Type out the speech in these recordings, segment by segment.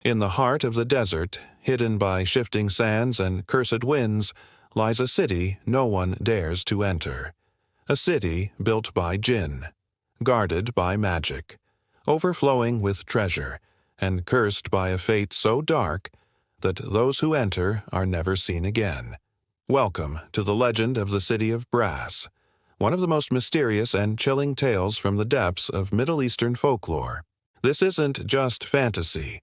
In the heart of the desert, hidden by shifting sands and cursed winds, lies a city no one dares to enter. A city built by Jinn, guarded by magic, overflowing with treasure, and cursed by a fate so dark that those who enter are never seen again. Welcome to the legend of the City of Brass, one of the most mysterious and chilling tales from the depths of Middle Eastern folklore. This isn't just fantasy.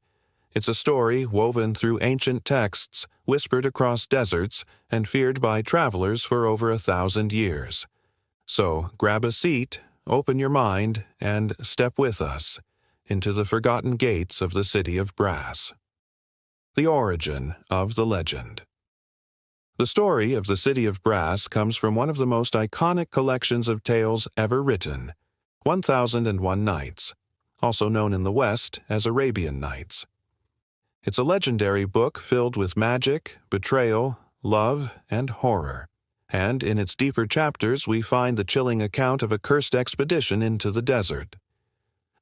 It's a story woven through ancient texts, whispered across deserts, and feared by travelers for over 1,000 years. So grab a seat, open your mind, and step with us into the forgotten gates of the City of Brass. The origin of the legend. The story of the City of Brass comes from one of the most iconic collections of tales ever written, 1001 Nights, also known in the West as Arabian Nights. It's a legendary book filled with magic, betrayal, love, and horror. And in its deeper chapters we find the chilling account of a cursed expedition into the desert.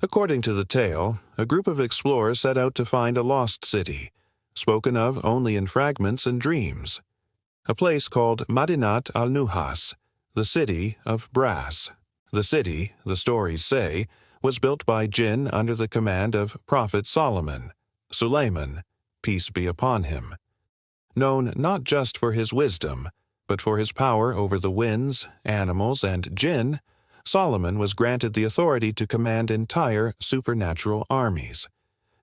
According to the tale, a group of explorers set out to find a lost city, spoken of only in fragments and dreams. A place called Madinat al-Nuhas, the City of Brass. The city, the stories say, was built by Jinn under the command of Prophet Solomon, Suleiman, peace be upon him. Known not just for his wisdom, but for his power over the winds, animals, and jinn, Solomon was granted the authority to command entire supernatural armies.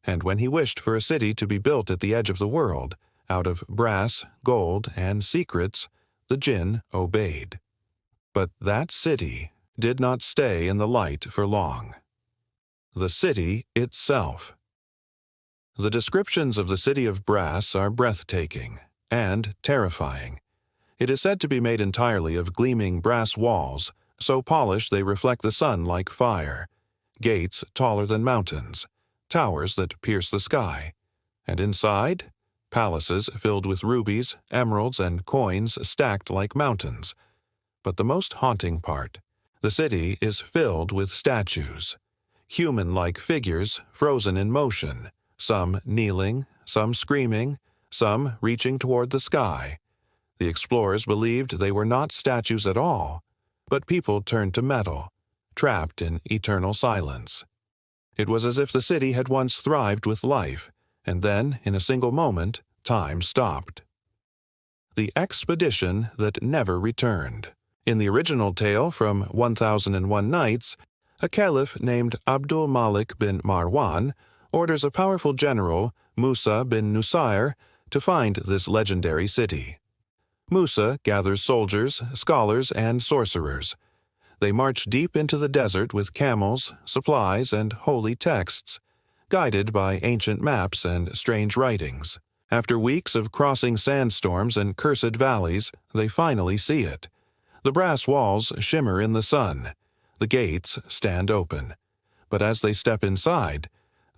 And when he wished for a city to be built at the edge of the world, out of brass, gold, and secrets, the jinn obeyed. But that city did not stay in the light for long. The city itself. The descriptions of the City of Brass are breathtaking and terrifying. It is said to be made entirely of gleaming brass walls, so polished they reflect the sun like fire, gates taller than mountains, towers that pierce the sky, and inside, palaces filled with rubies, emeralds, and coins stacked like mountains. But the most haunting part, the city is filled with statues, human-like figures frozen in motion, some kneeling, some screaming, some reaching toward the sky. The explorers believed they were not statues at all, but people turned to metal, trapped in eternal silence. It was as if the city had once thrived with life, and then, in a single moment, time stopped. The expedition that never returned. In the original tale from 1001 Nights, a caliph named Abdul Malik bin Marwan orders a powerful general, Musa bin Nusair, to find this legendary city. Musa gathers soldiers, scholars, and sorcerers. They march deep into the desert with camels, supplies, and holy texts, guided by ancient maps and strange writings. After weeks of crossing sandstorms and cursed valleys, they finally see it. The brass walls shimmer in the sun. The gates stand open. But as they step inside,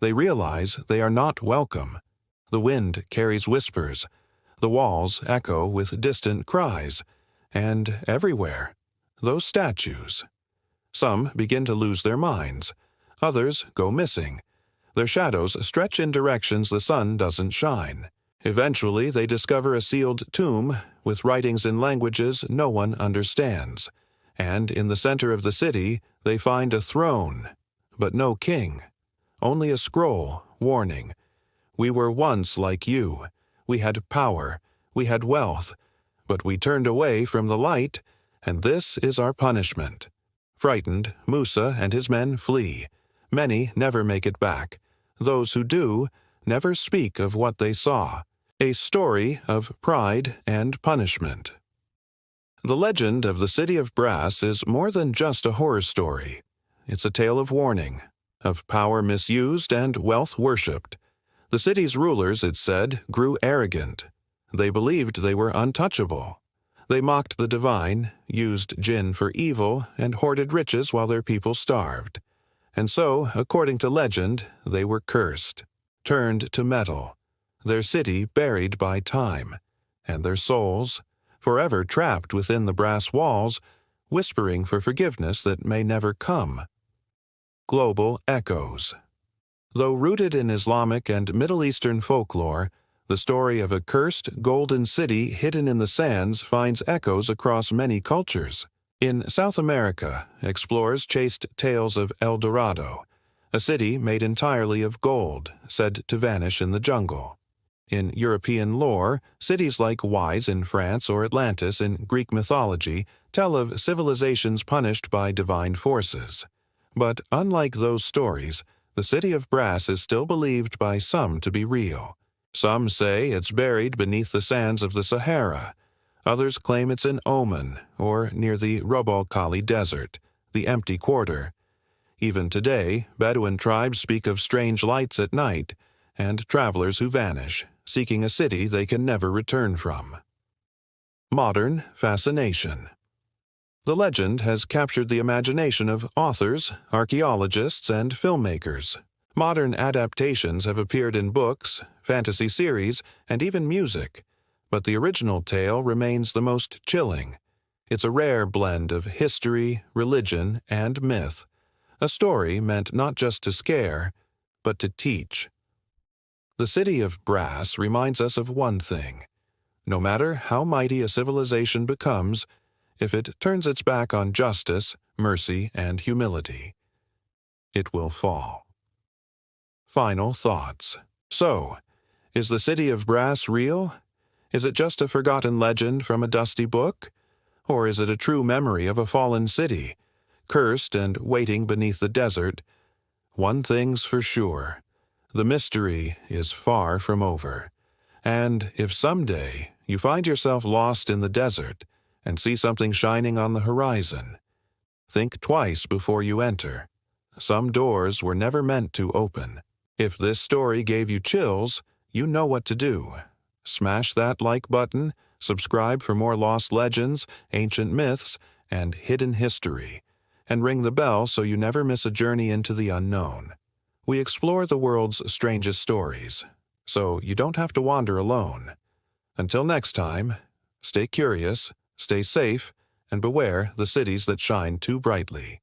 they realize they are not welcome. The wind carries whispers. The walls echo with distant cries. And everywhere, those statues. Some begin to lose their minds. Others go missing. Their shadows stretch in directions the sun doesn't shine. Eventually, they discover a sealed tomb with writings in languages no one understands. And in the center of the city, they find a throne, but no king. Only a scroll, warning, "We were once like you. We had power, we had wealth, but we turned away from the light, and this is our punishment." Frightened, Musa and his men flee. Many never make it back. Those who do never speak of what they saw. A story of pride and punishment. The legend of the City of Brass is more than just a horror story. It's a tale of warning, of power misused and wealth worshipped. The city's rulers, it said, grew arrogant. They believed they were untouchable. They mocked the divine, used jinn for evil, and hoarded riches while their people starved. And so, according to legend, they were cursed, turned to metal, their city buried by time, and their souls, forever trapped within the brass walls, whispering for forgiveness that may never come. Global echoes. Though rooted in Islamic and Middle Eastern folklore, the story of a cursed golden city hidden in the sands finds echoes across many cultures. In South America, explorers chased tales of El Dorado, a city made entirely of gold, said to vanish in the jungle. In European lore, cities like Wise in France or Atlantis in Greek mythology tell of civilizations punished by divine forces. But unlike those stories, the city of brass is still believed by some to be real. Some say it's buried beneath the sands of the Sahara. Others claim it's in Oman or near the Rub al Khali Desert, the empty quarter. Even today, Bedouin tribes speak of strange lights at night and travelers who vanish, seeking a city they can never return from. Modern fascination. The legend has captured the imagination of authors, archaeologists, and filmmakers. Modern adaptations have appeared in books, fantasy series, and even music, but the original tale remains the most chilling. It's a rare blend of history, religion, and myth, a story meant not just to scare, but to teach. The city of brass reminds us of one thing. No matter how mighty a civilization becomes, if it turns its back on justice, mercy, and humility, it will fall. Final thoughts. So, is the city of brass real? Is it just a forgotten legend from a dusty book? Or is it a true memory of a fallen city, cursed and waiting beneath the desert? One thing's for sure. The mystery is far from over. And if someday you find yourself lost in the desert and see something shining on the horizon, think twice before you enter. Some doors were never meant to open. If this story gave you chills, you know what to do. Smash that like button, subscribe for more lost legends, ancient myths, and hidden history, and ring the bell so you never miss a journey into the unknown. We explore the world's strangest stories, so you don't have to wander alone. Until next time, stay curious, stay safe, and beware the cities that shine too brightly.